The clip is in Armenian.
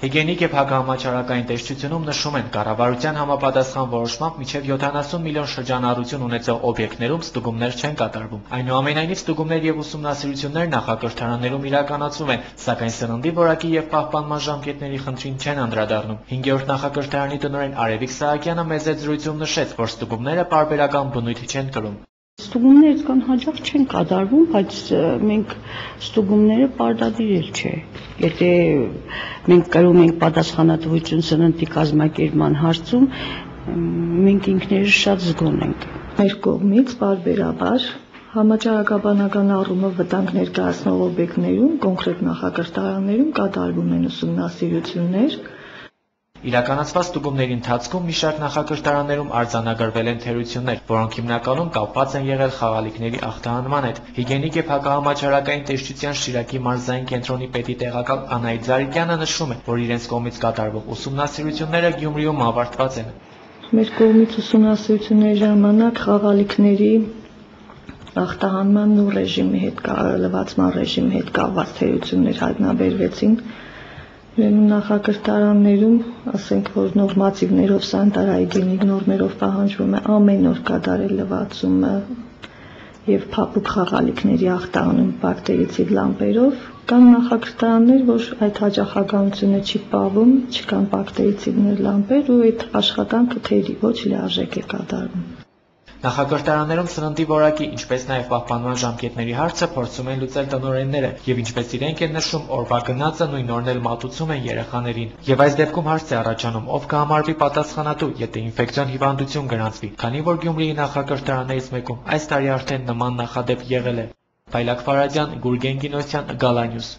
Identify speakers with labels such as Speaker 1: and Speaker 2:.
Speaker 1: Հիգիենիկ եւ հակահամաճարակային տեսչությունում նշում են, կառավարության համապատասխան որոշմամբ մինչեւ 70 միլիոն շրջանառություն ունեցող օբյեկտներում ստուգումներ չեն կատարվում։ Այնուամենայնիվ ստուգումներ եւ ուսումնասիրություններ նախակրթարաններում իրականացվում են, սակայն սննդի որակի եւ պահպանման ժամկետների խնդրին չեն անդրադառնում։ 5-րդ նախակրթարանի տնօրեն Արևիկ Սահակյանը մեծ զրույցում նշեց, որ ստուգումները պարբերական բնույթ չեն կրում։
Speaker 2: Ստուգումները կան հաջող չեն կատարվում, բայց մենք ստուգումները պարտադիր չէ։ Եթե մենք կրում ենք պատասխանատվություն սննդի կազմակերպման հարցում, մենք ինքներս շատ զգոն ենք։
Speaker 3: Մեր կողմից պարբերաբար համաճարակաբանական առումով վտանգ ներկայացնող օբյեկտներում, կոնկրետ նախակրթարաններում կատարվում են ուսումնասիրություններ։
Speaker 1: Իրականացված ստուգումների ընթացքում մի շարք նախակրթարաններում արձանագրվել են թերություններ, որոնք հիմնականում կապված են եղել խաղալիքների ախտահանման հետ։ Հիգիենիկ եւ հակահամաճարակային տեսչության Շիրակի մարզային կենտրոնի պետի տեղակալ Անահիտ Զարիկյանը նշում է, որ իրենց կողմից կատարվող ուսումնասիրությունները Գյումրիում ավարտված են։
Speaker 3: Մեր կողմից ուսումնասիրությունների ժամանակ խաղալիքների ախտահանման ու ռեժիմի հետ լվացման ռեժիմի հետ կապված թերություններ հայտնաբերվեցին։ Նախակրթարաններում, ասենք, որ նորմատիվներով, սանիտարահիգիենիկ նորմերով պահանջվում է ամեն օր կատարել լվացումը եւ փափուկ խաղալիքների ախտահանում բակտերիցիդ լամպերով, կան նախակրթարաններ, որ այդ հաճախականությունը չի պահվում, չկան բակտերիցիդներ լամպեր ու այդ աշխատանքը թերի ոչ լիարժեք է կատարվում։
Speaker 1: Նախակրթարաններում սննդի որակի, ինչպես նաև պահպանման ժամկետների հարցը փորձում են լուծել տնօրենները, եւ ինչպես իրենք են նշում, օրվա գնացը նույն օրն էլ մատուցում են երեխաներին։ Եվ այս դեպքում հարց է առաջանում, ով կհամարվի պատասխանատու, եթե ինֆեկցիոն հիվանդություն գրանցվի, քանի որ Գյումրիի նախակրթարաններից մեկում այս տարի արդեն նման նախադեպ եղել է։ Բայլակ Ֆարադյան, Գուրգեն Գինոսյան, Գալանյուս։